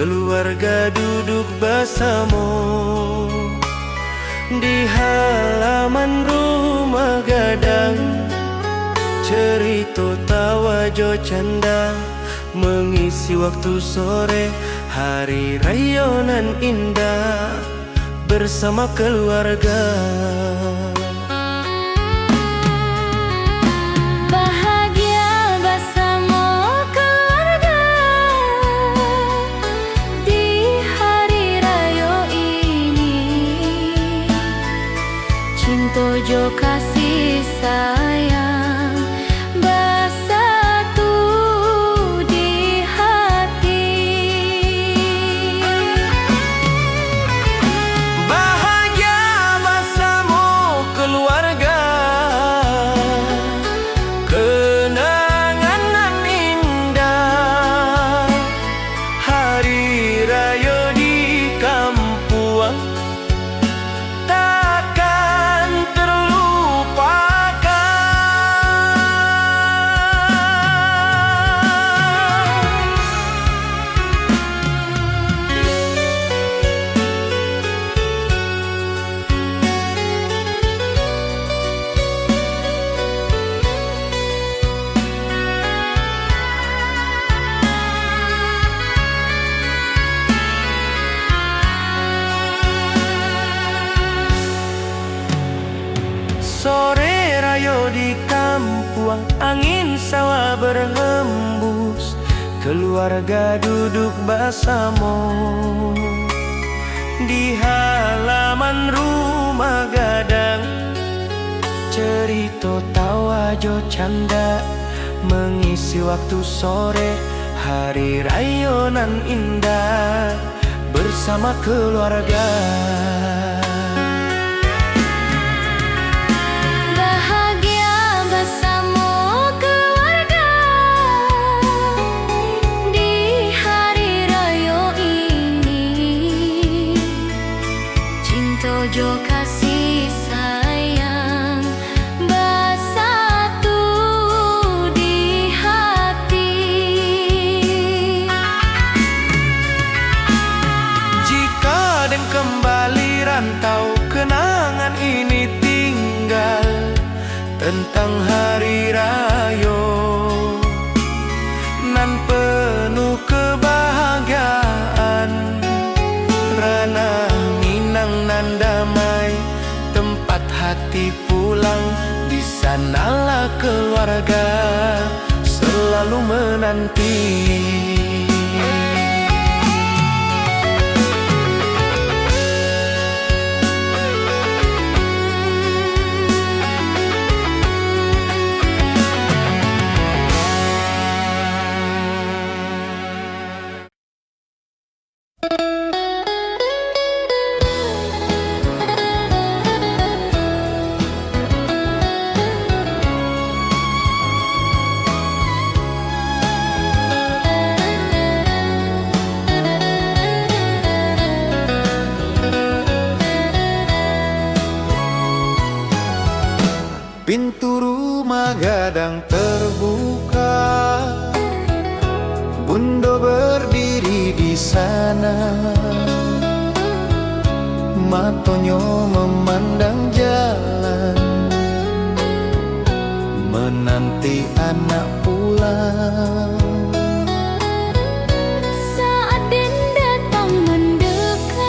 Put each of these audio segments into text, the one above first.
keluarga duduk bersama di halaman rumah gadang. Cerita tawa jo canda mengisi waktu sore, hari raya nan indah bersama keluarga. Tojo kasih sayang bersatu di hati. Bahagia bersama keluarga, kenangan nan indah, hari raya di kampung sore raya di kampung, angin sawah berhembus, keluarga duduk bersama di halaman rumah gadang. Cerita tawa jo canda mengisi waktu sore, hari raya nan indah bersama keluarga. Tojo kasih sayang bersatu di hati. Jika dan kembali rantau, kenangan ini tinggal tentang hari raya nan penuh kebahagiaan. Ranah Minang nan damai, tempat hati pulang, di sanalah keluarga selalu menanti. Pintu rumah gadang terbuka, Bunda berdiri di sana, matanya memandang jalan, menanti anak pulang. Saat Den datang mendekat,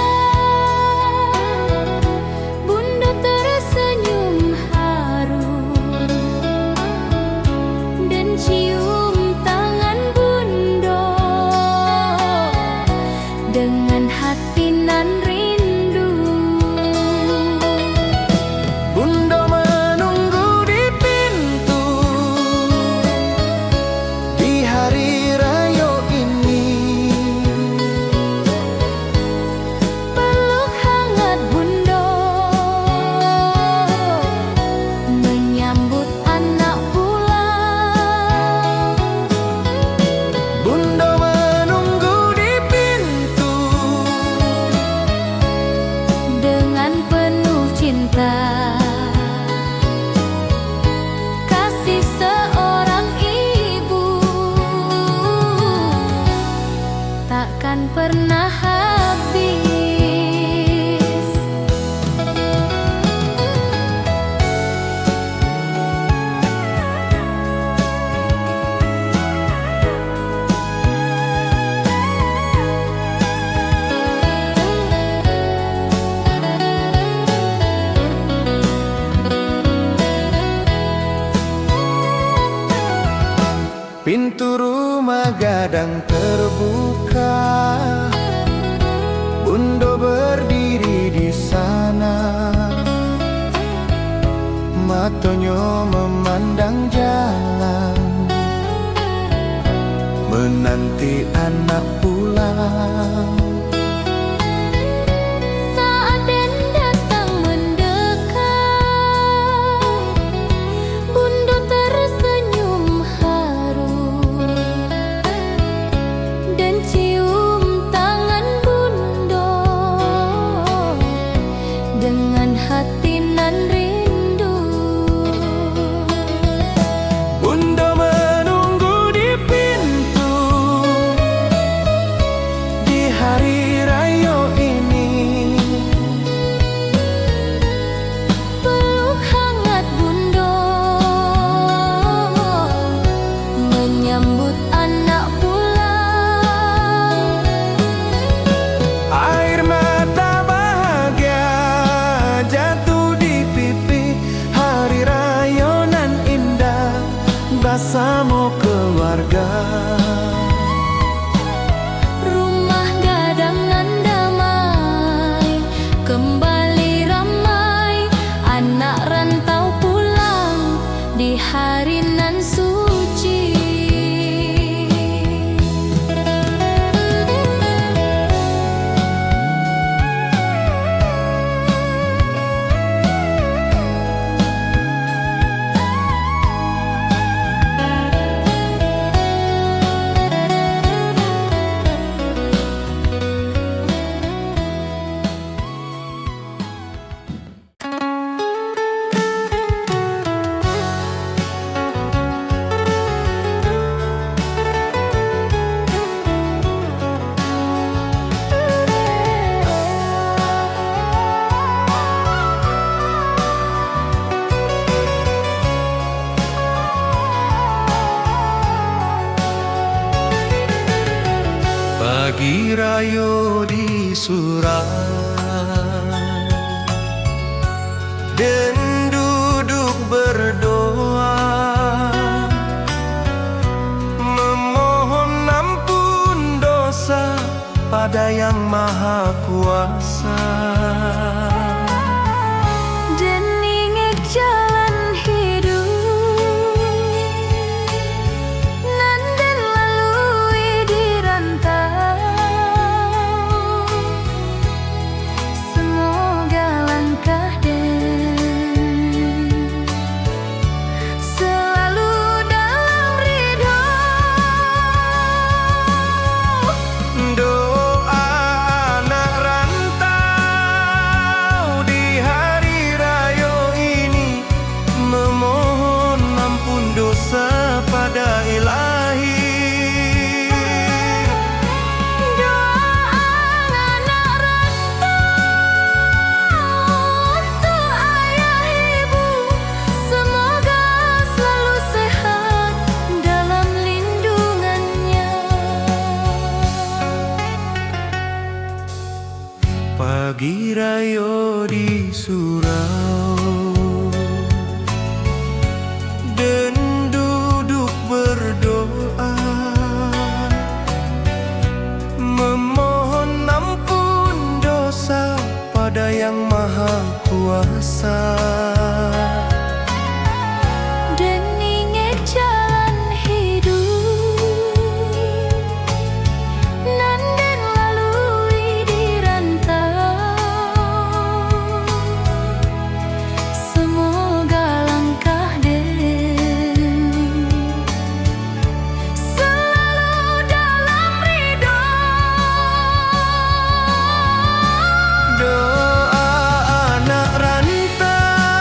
Bunda tersenyum haru dan cium tangan Bunda dengan hati nan rindu. Bunda menunggu di pintu di hari takkan pernah habis. Pintu rumah gadang terbuka, Bundo berdiri di sana. Matanya memandang jalan, menanti anak pulang. Saat Den datang mendekat, Bundo tersenyum haru dan cium tangan Bundo dengan hati nan rindu. Bundo menunggu di pintu di hari raya ini. Peluk hangat Bundo menyambut anak pulang. Air mata bahagia jatuh di pipi, hari raya nan indah bersama keluarga. Rumah gadang nan damai kembali ramai, anak rantau pulang di hari nan suci. Pagi raya di Surau dan duduk berdoa, memohon ampun dosa pada Yang Maha Kuasa. Dan ingat jalan hidup nan Den lalui di rantau. Semoga langkah Den selalu dalam ridho. Doa anak rantau di hari raya ini, memohon ampun dosa pada Ilahi. Doa anak rantau untuk ayah ibu, semoga selalu sehat dalam lindungannya. Pagi raya di Surau dan duduk berdoa, memohon ampun dosa pada Yang Maha Kuasa. Dan ingat jalan hidup nan Den lalui di rantau. Semoga langkah Den selalu dalam ridho. Doa anak rantau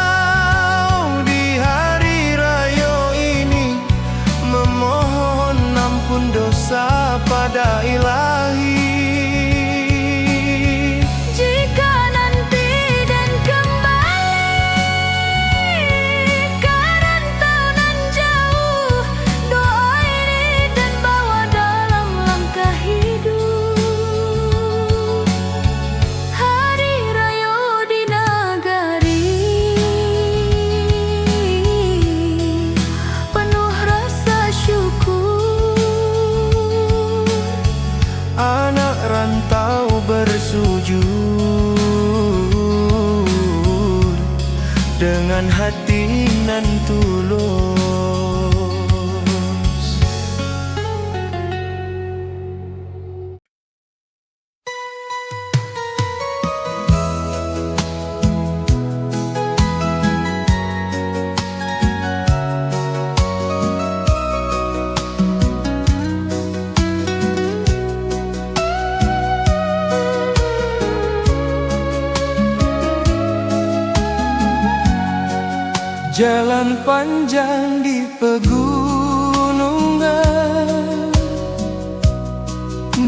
Jalan panjang di pegunungan,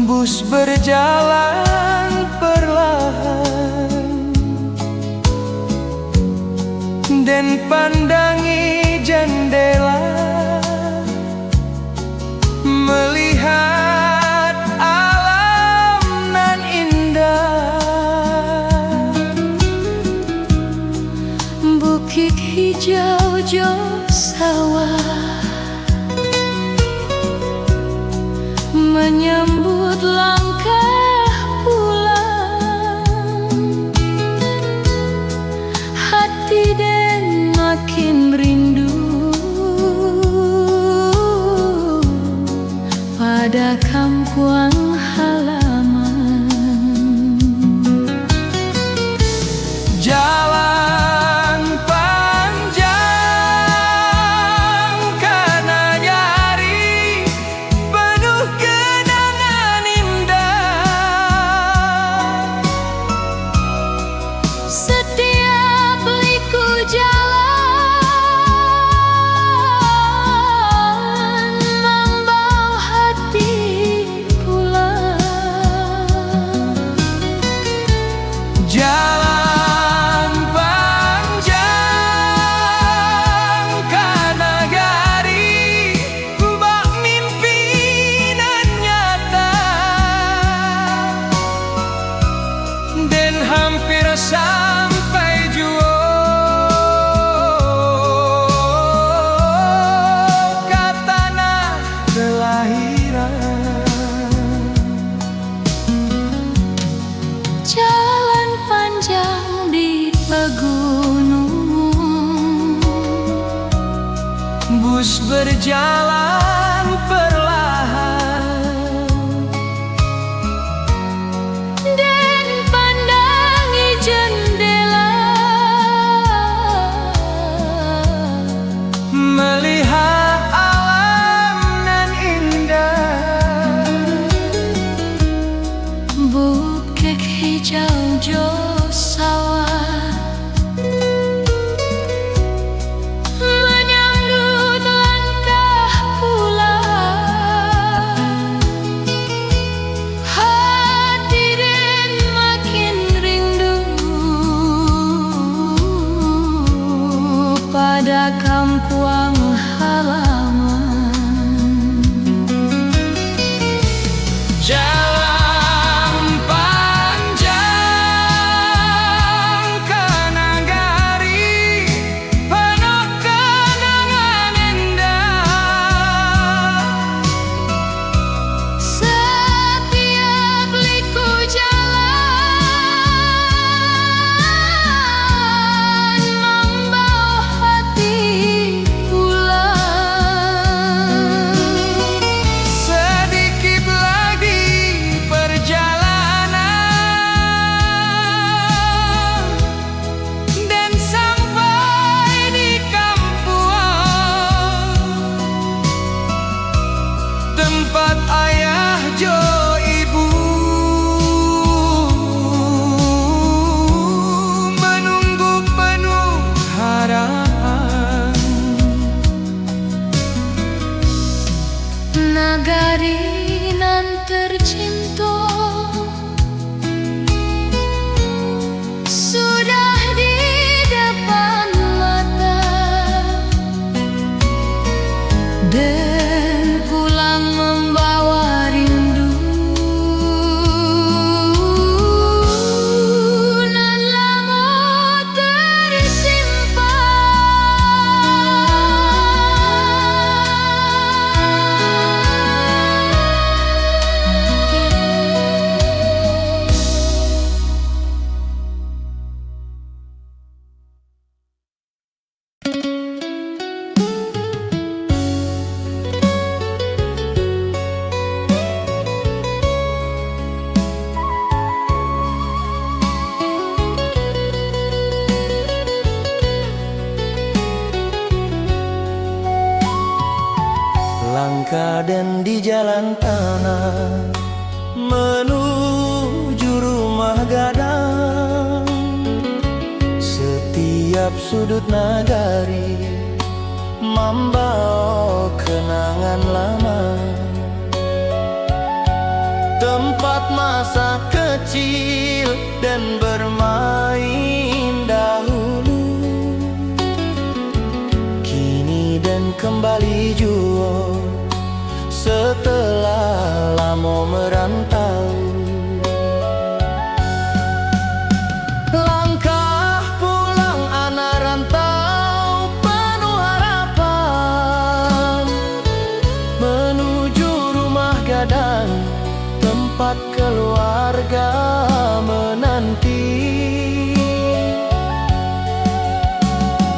bus berjalan perlahan, dan pandangi jendela, melihat alam nan indah. Bukit hijau jo sawah menyambut langkah pulang. Hati dan makin rindu pada kampung halaman. Jalan panjang karena nyari, penuh kenangan indah. Setiap liku jalan membawa hati pulang. Jalan panjang karena gari, bak mimpi nan nyata, dan hampir sampai jua ke tanah kelahiran. Jalan panjang di pegunungan, Bus berjalan perlahan, dan pandangi jendela, melihat alam nan indah. bukit hijau jo sawah menyambut langkah pulang. Hati dan makin rindu pada kampung halaman. Jalan panjang Setiap sudut nagari membawa kenangan lama, tempat masa kecil dan bermain dahulu, kini dan kembali jua setelah lama merantau. Langkah pulang anak rantau penuh harapan, menuju rumah gadang tempat keluarga menanti.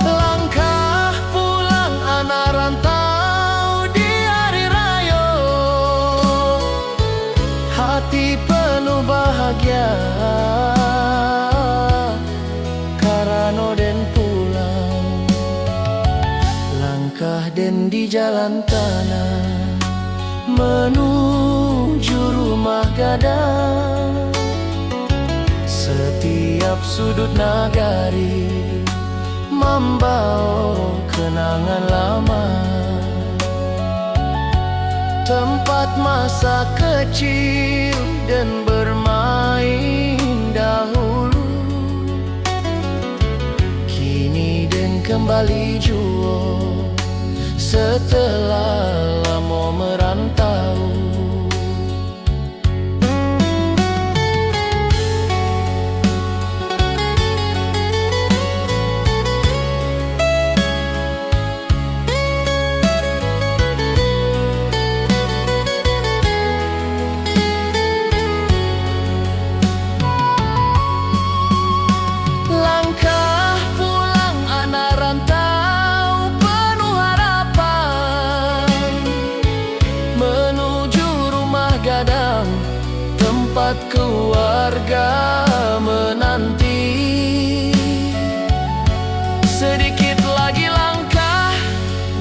Langkah pulang anak rantau di hari raya, hati penuh bahagia karena den pulang. Langkah den di jalan tanah menuju rumah gadang. Setiap sudut nagari membawa kenangan lama, tempat masa kecil dan bermain dahulu, kini dan kembali jua setelah lama merantau. Langkah pulang anak rantau penuh harapan, menuju rumah gadang tempat keluarga menanti. Sedikit lagi langkah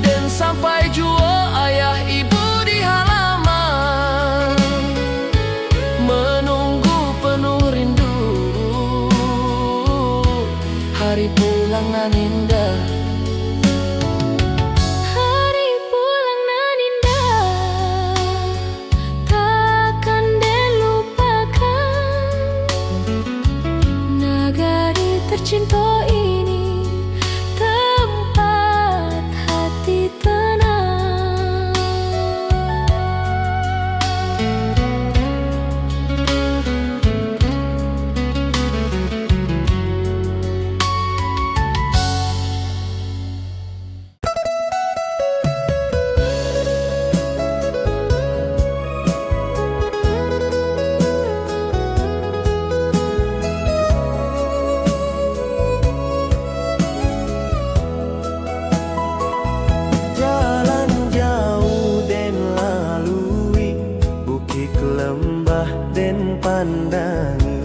dan sampai jua ayah ibu di halaman, menunggu penuh rindu hari pulang nan indah. Hari pulang nan indah takkan dilupakan. Nagari tercinta ini tempat hati tenang. Jalan jauh den lalui, bukit lembah den pandangi.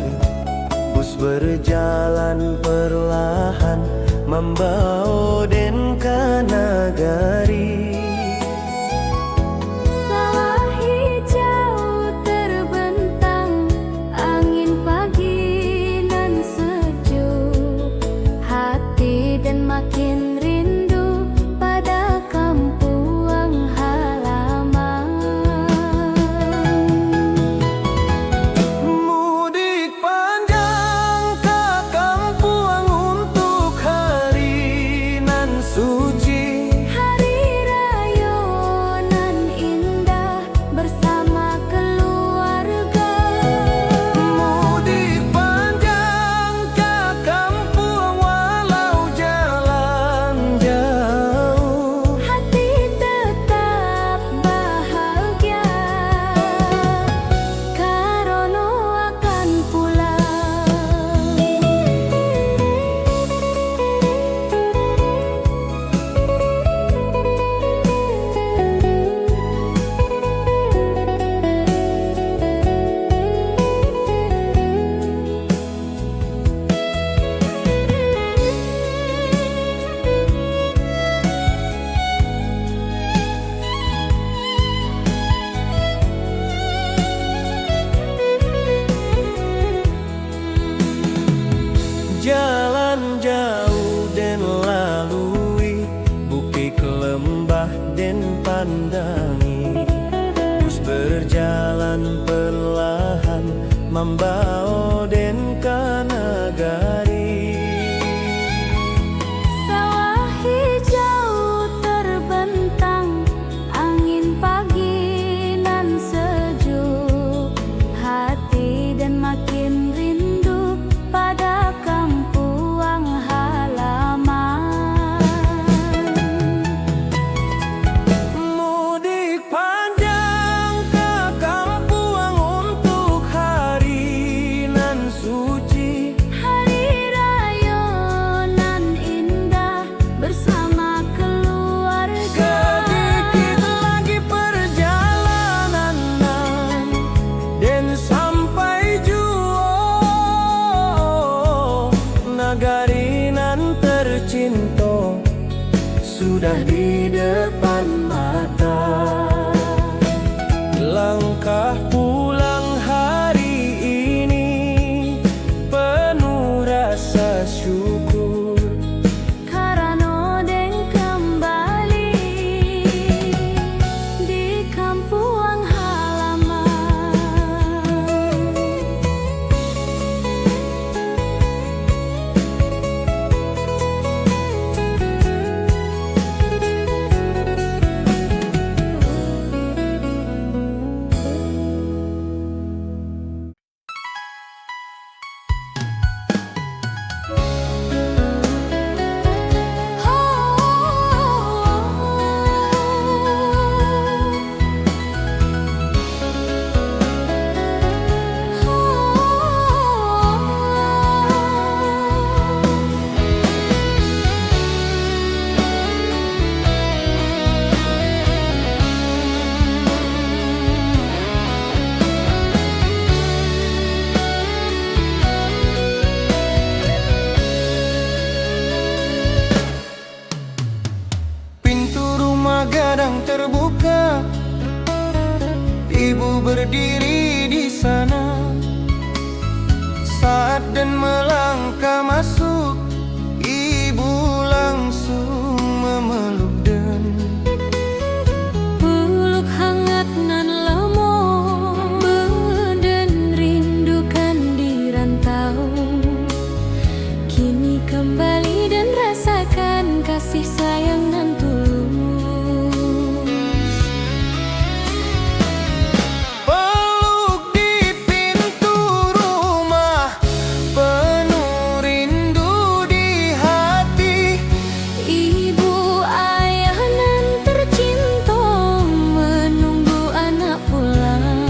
Bus berjalan perlahan membawa den ke nagari. Sawah hijau terbentang, angin pagi nan sejuk, hati dan makin rindu pada kampung halaman. Mudik panjang ke kampung untuk hari nan suci, Hari perlahan membawa den ke nagari. Sawah hijau terbentang, angin pagi nan sejuk, hati dan makin rindu pada kampung halaman. Mudik panjang ke kampung untuk hari nan suci, Hari raya nan indah bersama keluarga. sedikit lagi perjalanan nan dan sampai jua nagari nan tercinta sudah di depan mata. Langkah pulang hari ini penuh rasa syukur. Karena den kembali di kampung halaman. Pintu rumah gadang terbuka, ibu berdiri di sana. Saat dan melangkah masuk, ibu langsung memeluk dan Peluk hangat nan lamo, beden rindukan di rantau. Kini kembali dan rasakan kasih sayang nan tulus. peluk di pintu rumah, penuh rindu di hati. Ibu ayah nan tercinta menunggu anak pulang.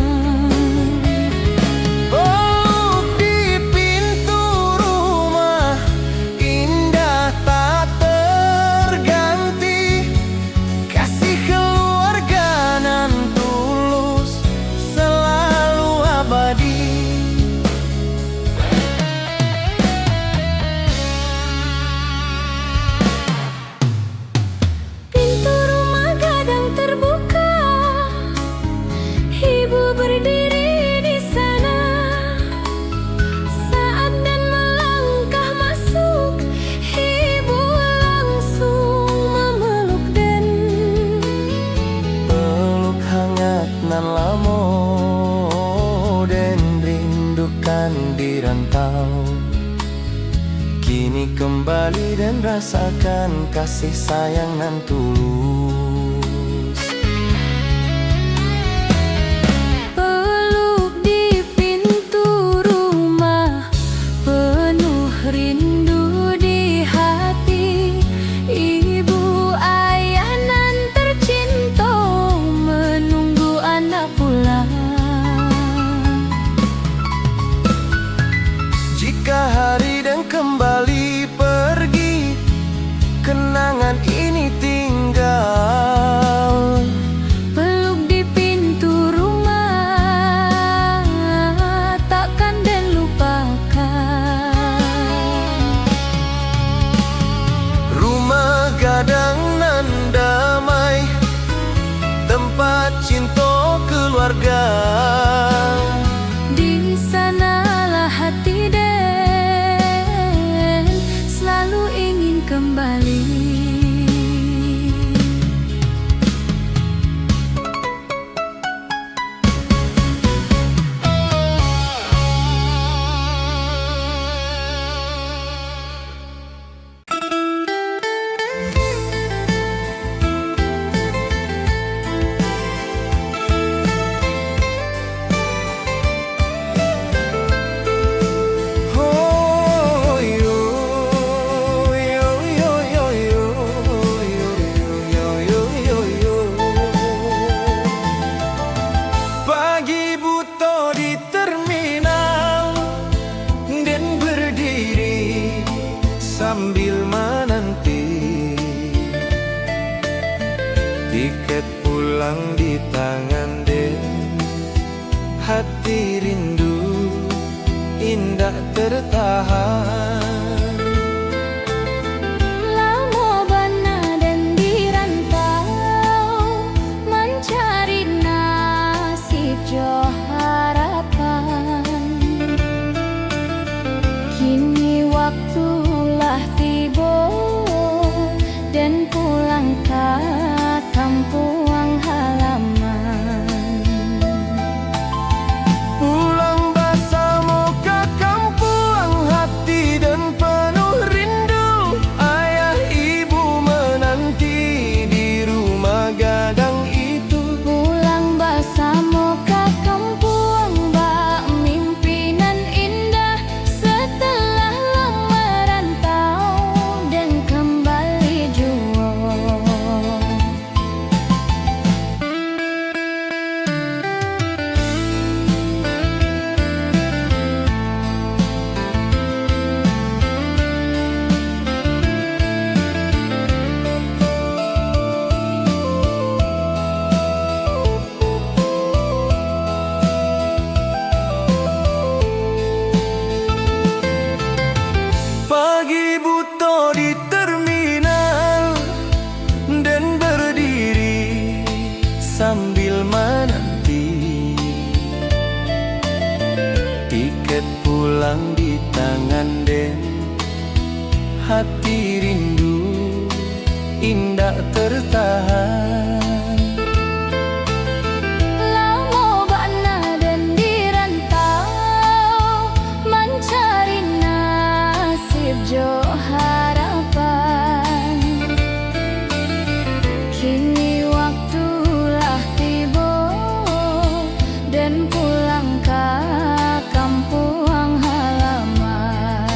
Peluk di pintu rumah, indah tak terganti. Kasih keluarga nan tulus selalu abadi. Pintu rumah gadang terbuka, ibu berdiri di sana. Saat dan melangkah masuk, ibu langsung memeluk dan Peluk hangat nan lamo dan rindukan di rantau. Kini kembali dan rasakan kasih sayang nan tulus. peluk di pintu rumah, penuh rindu di hati. Ibu ayah nan tercinta menunggu anak pulang. Jika hari dan kembali pergi, kenangan ini tinggal. Peluk di pintu rumah, takkan dan lupakan. Rumah gadang nan damai, tempat cinta keluarga. Di sanalah hati den selalu ingin kembali. indah tertahan. Lama bana dan dirantau mencari nasib jo harapan. Kini waktulah tiba dan pulang ke kampung halaman. Pulang bersama ke kampung hati dan penuh rindu. Ayah ibu menanti di rumah gadang itu. Pulang bersama ke kampung bak mimpinan indah. Setelah lama rantau dan kembali jua. Pagi buta di terminal dan berdiri sambil menanti. Tiket pulang di tangan dan hati rindu indah tertahan. Lama bana dan dirantau mencari nasib jo harapan. Kini waktulah tiba dan pulang ke kampung halaman.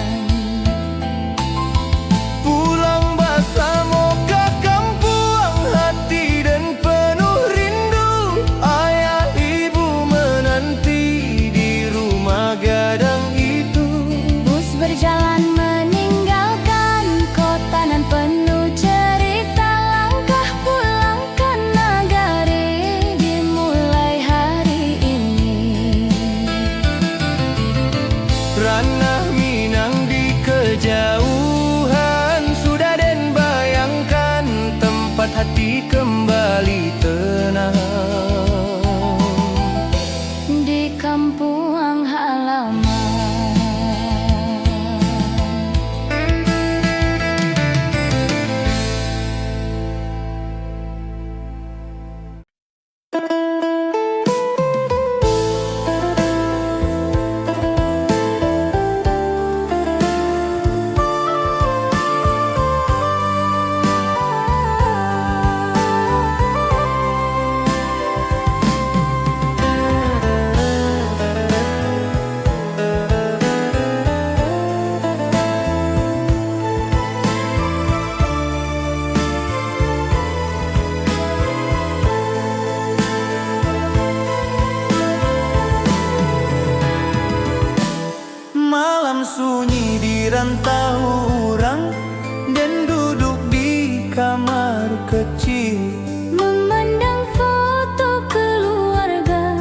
Pulang bersama ke kampung hati dan penuh rindu. Ayah ibu menanti di rumah gadang itu. Bus berjalan meninggalkan kota nan penuh cerita. Langkah pulang ke nagari dimulai hari ini. Ranah Minang di kejauhan sudah den bayangkan, tempat hati kembali tenang Di kampung halaman. Malam sunyi di rantau orang dan duduk di kamar kecil. Memandang foto keluarga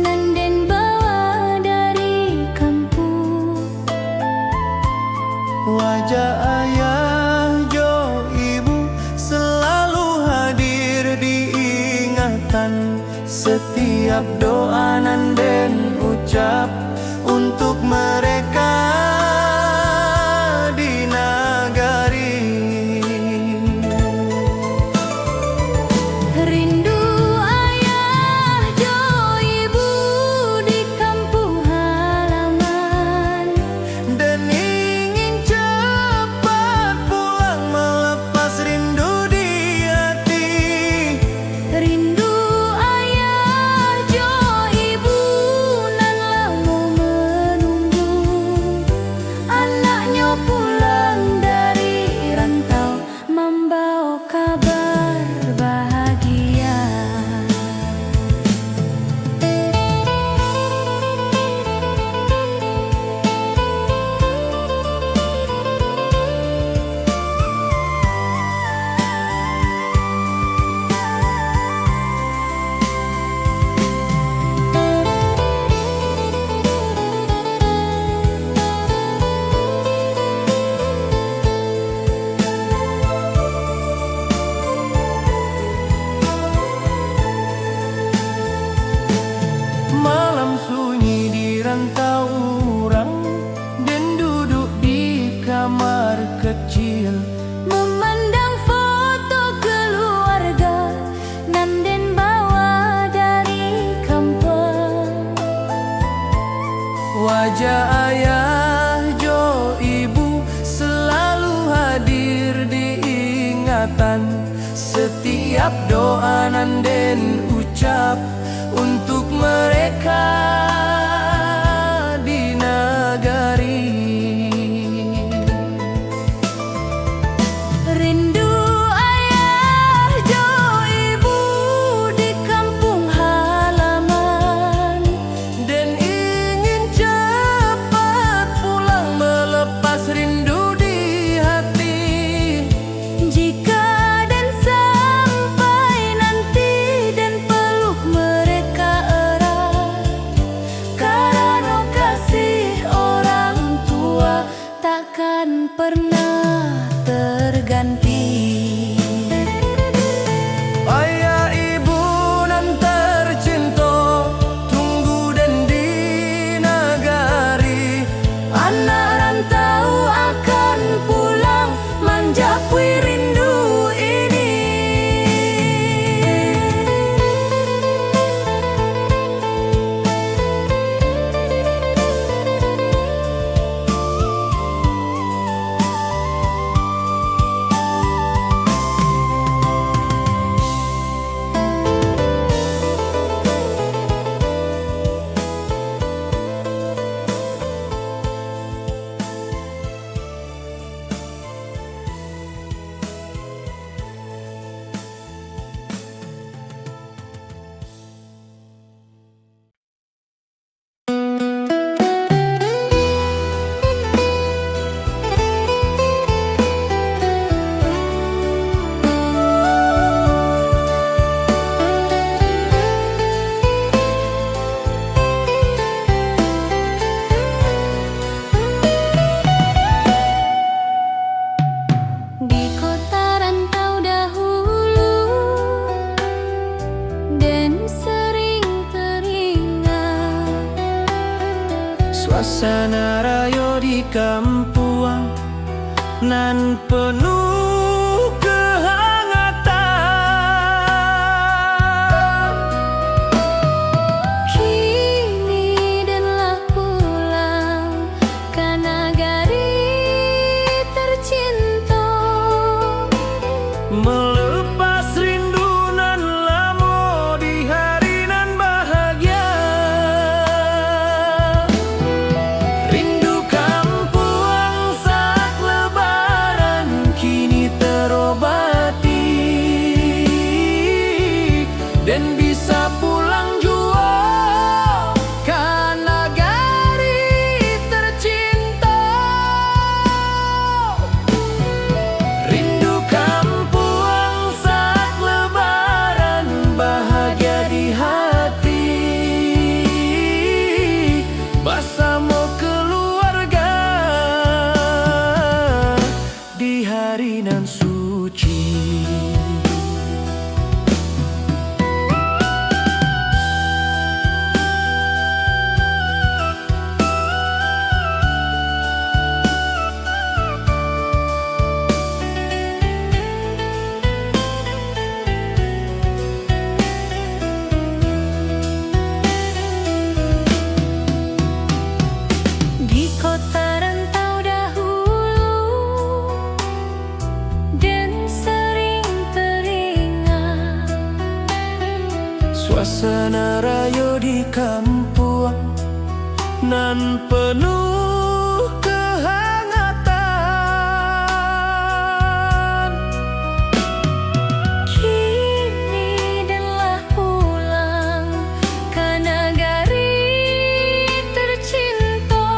nan den bawa dari kampung. Wajah ayah jo ibu selalu hadir di ingatan. Setiap doa nan den ucap untuk mereka di nagari. Rindu ayah jo ibu di kampung halaman. Dan ingin cepat pulang melepas rindu di hati. Rindu ayah jo ibu nan lama menunggu. orang dan duduk di kamar kecil, memandang foto keluarga nan den bawa dari kampung. wajah ayah jo ibu selalu hadir di ingatan. Setiap doa nan den ucap untuk mereka di negari. Rindu ayah jo ibu di kampung halaman, Dan ingin cepat pulang melepas rindu di hati. jika dan sampai nanti dan peluk mereka erat, karena kasih orang tua takkan pernah terganti. Ayah ibu nan tercinta, tunggu dan di negari. Anak rantau akan pulang menjapui rindu ini. Di kota rantau dahulu dan sering teringat Suasana rayo di kampuang nan penuh kehangatan. kini denlah pulang ke negari tercinta. Melepas rindu nan lamo di hari nan bahagia. Rindu kampuang saat lebaran kini terobati, dan bisa pulang jua ke negari tercinta. Rindu kampuang saat lebaran bahagia di hati, bersama keluarga di hari nan suci. Di kota rantau dahulu dan sering teringat Suasana rayo di kampuang nan penuh kehangatan. kini denlah pulang ke negari tercinta.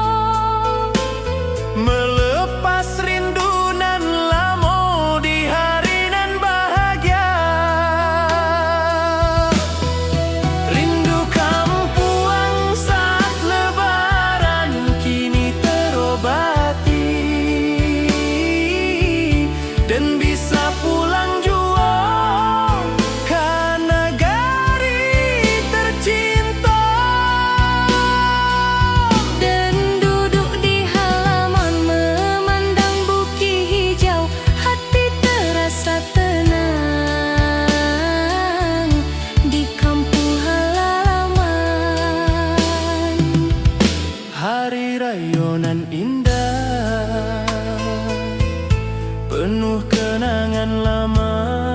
Melepas rindu nan lamo di hari nan bahagia. Rindu kampuang saat lebaran kini hari raya nan indah, penuh kenangan lama.